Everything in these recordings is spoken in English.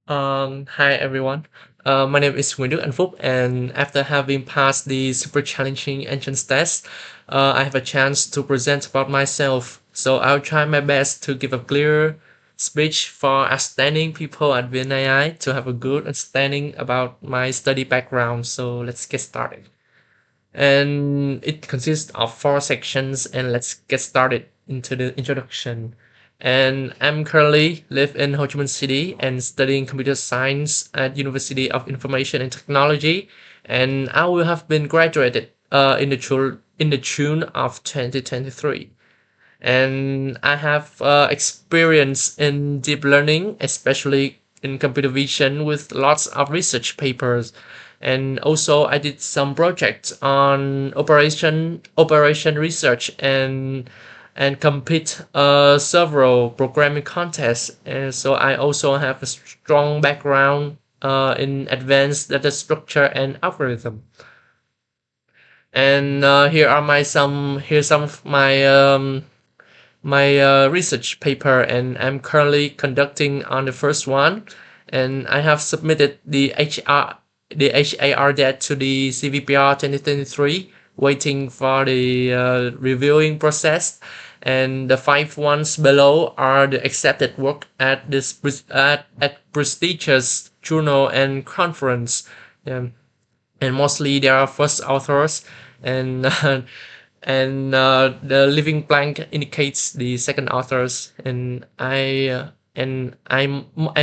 Hi everyone. My name is Nguyễn Đức Anh Phúc, and after having passed the super challenging entrance test, I have a chance to present about myself. So I'll try my best to give a clear speech for outstanding people at VinAI to have a good understanding about my study background. So let's get started. And it consists of four sections, and let's get started into the introduction. And I'm currently live in Ho Chi Minh City and studying computer science at University of Information and Technology, and I will have been graduated in the June of 2023. And I have experience in deep learning, especially in computer vision, with lots of research papers. And also, I did some projects on operation research and compete several programming contests. And so I also have a strong background in advanced data structure and algorithm. And here's some of my research paper, and I'm currently conducting on the first one, and I have submitted the HAR debt to the CVPR 2023, waiting for the reviewing process. And the five ones below are the accepted work at at prestigious journal and conference. Um, and mostly they are first authors, and the living blank indicates the second authors, and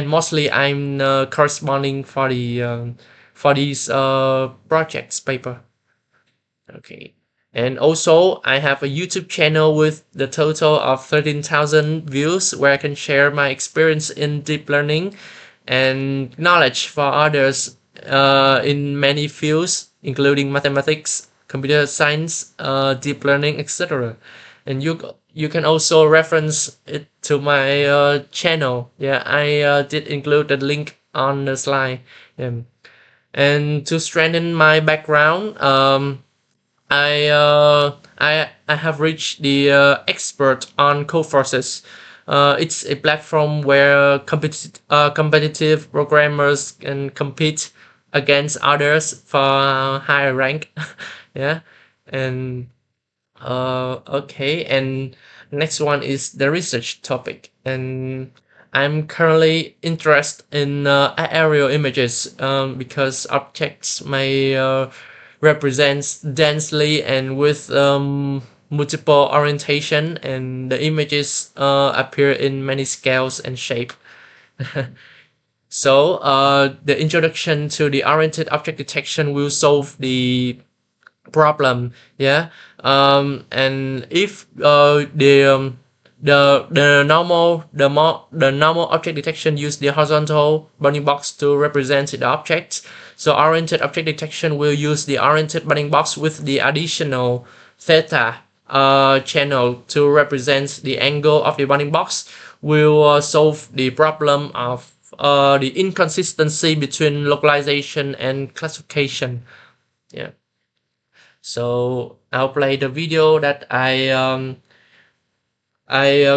mostly I'm corresponding for these projects paper. Okay. And also, I have a YouTube channel with the total of 13,000 views where I can share my experience in deep learning and knowledge for others in many fields, including mathematics, computer science, deep learning, etc. And you can also reference it to my channel. Yeah, I did include the link on the slide. And to strengthen my background, I have reached the expert on Coforces. It's a platform where competitive programmers can compete against others for higher rank. Yeah, and okay, and next one is the research topic, and I'm currently interested in aerial images because objects may represent densely and with multiple orientation, and the images appear in many scales and shape. So the introduction to the oriented object detection will solve the problem. Yeah. And if the normal object detection use the horizontal bounding box to represent the object, so oriented object detection will use the oriented bounding box with the additional theta channel to represent the angle of the bounding box, will solve the problem of the inconsistency between localization and classification. Yeah. So I'll play the video that I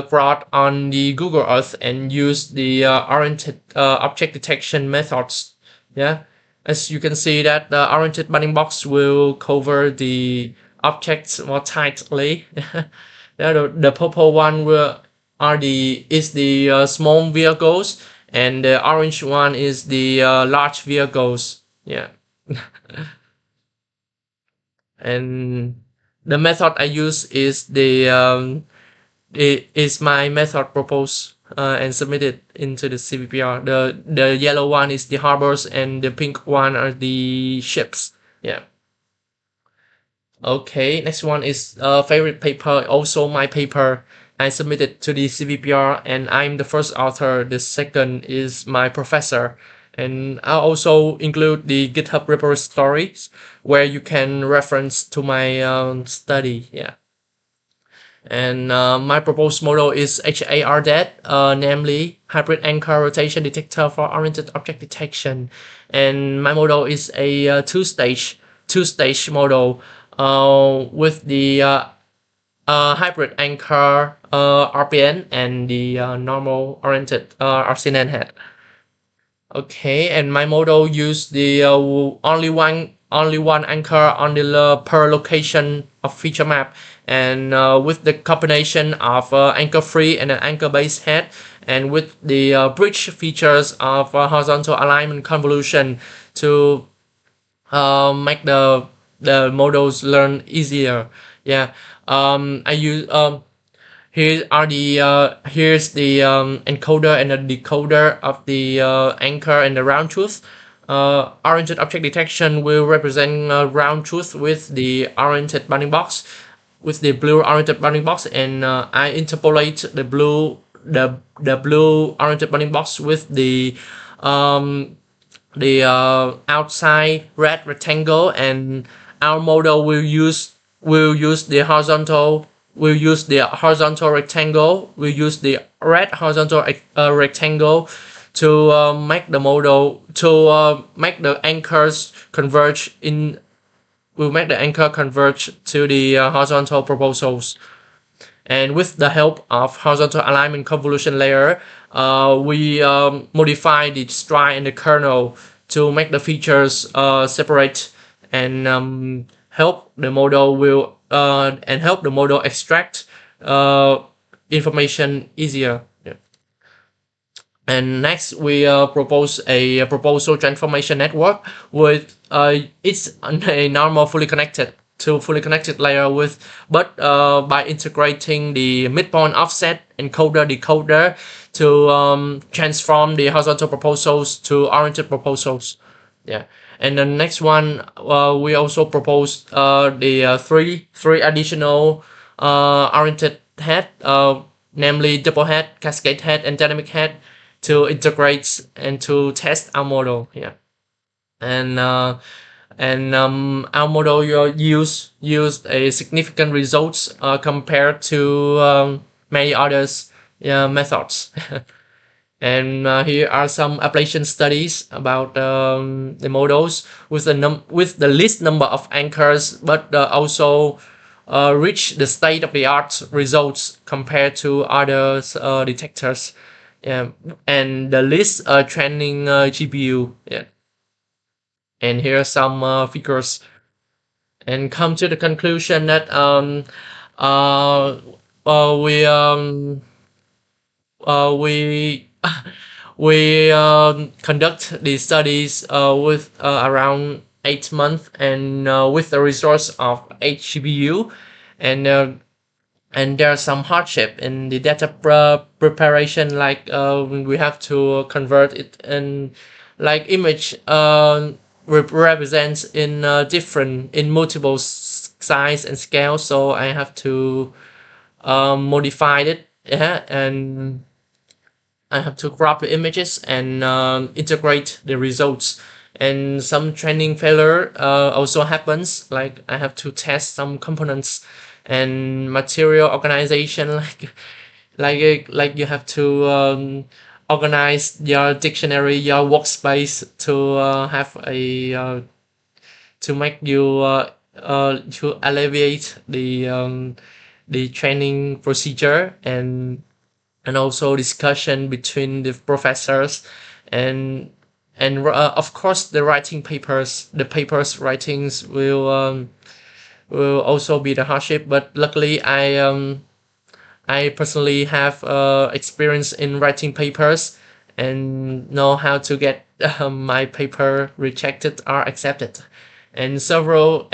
brought on the Google Earth and use the oriented object detection methods. Yeah, as you can see that the oriented bounding box will cover the objects more tightly. Yeah, the purple one is the small vehicles, and the orange one is the large vehicles. Yeah. And the method I use is it is my method proposed and submitted into the CVPR. The yellow one is the harbors, and the pink one are the ships. Yeah. Okay. Next one is favorite paper. Also my paper. I submitted to the CVPR, and I'm the first author. The second is my professor. And I'll also include the GitHub repositories where you can reference to my study. Yeah. And my proposed model is HARDET, namely Hybrid Anchor Rotation Detector for Oriented Object Detection. And my model is a two stage model with the hybrid anchor RPN and the normal oriented RCN head. Okay, and my model used the only one anchor on the per location of feature map, and with the combination of anchor free and an anchor based head, and with the bridge features of horizontal alignment convolution to make the models learn easier. Yeah. I use here's the encoder and the decoder of the anchor and the round truth. Oriented object detection will represent round truth with the oriented bounding box, with the blue oriented bounding box, and I interpolate the blue oriented bounding box with um, the outside red rectangle, and our model will use the horizontal rectangle, will use the red horizontal rectangle to make the anchors converge in will make the anchor converge to the horizontal proposals. And with the help of horizontal alignment convolution layer, we modify the stride and the kernel to make the features separate, and help the model extract information easier. Yeah. And next, we propose a proposal transformation network with it's a normal fully connected layer with, but by integrating the midpoint offset encoder decoder to transform the horizontal proposals to oriented proposals. Yeah. And the next one, we also propose the three additional oriented head, namely double head, cascade head, and dynamic head, to integrate and to test our model. Yeah. And our model used a significant results compared to many others, yeah, methods. And here are some application studies about the models with the least number of anchors, but also reach the state of the art results compared to other detectors. Yeah, and the least training GPU. Yeah, and here are some figures, and come to the conclusion that uh, we we conduct the studies with around 8 months, and with the resource of 8 GPU, and there are some hardship in the data preparation, like we have to convert it in like image represents in different in multiple size and scale, so I have to modify it. Yeah, and I have to crop the images and integrate the results. And some training failure also happens. Like I have to test some components and material organization, like you have to organize your dictionary, your workspace to have a to make you to alleviate the training procedure, and also discussion between the professors, and of course the papers writings will also be the hardship. But luckily, I personally have experience in writing papers and know how to get my paper rejected or accepted. And server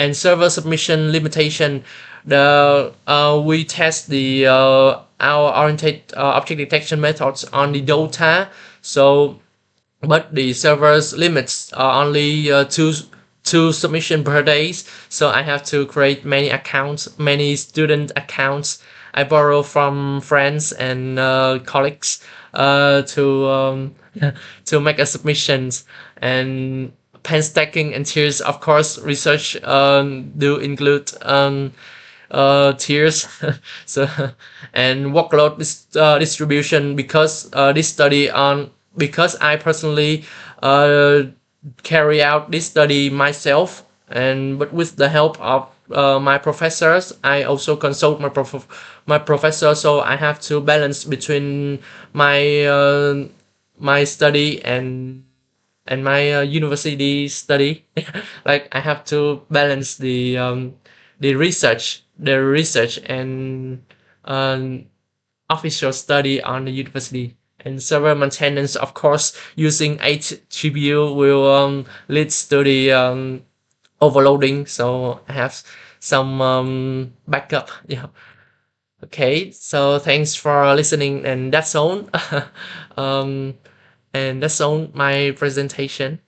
submission limitation. The We test the our oriented object detection methods on the data. So, but the server's limits are only two submission per day, so I have to create many student accounts. I borrow from friends and colleagues to make a submissions. And pen stacking and tiers, of course, research do include tiers. So, and workload distribution, because this study on because I personally uh, carry out this study myself, and but with the help of my professors, I also consult my professor, so I have to balance between my my study and my university study. Like I have to balance the research and um, official study on the university. And server maintenance, of course, using 8 GPU will lead to the overloading. So I have some backup. Yeah. Okay. So thanks for listening, and that's all. um, and that's all my presentation.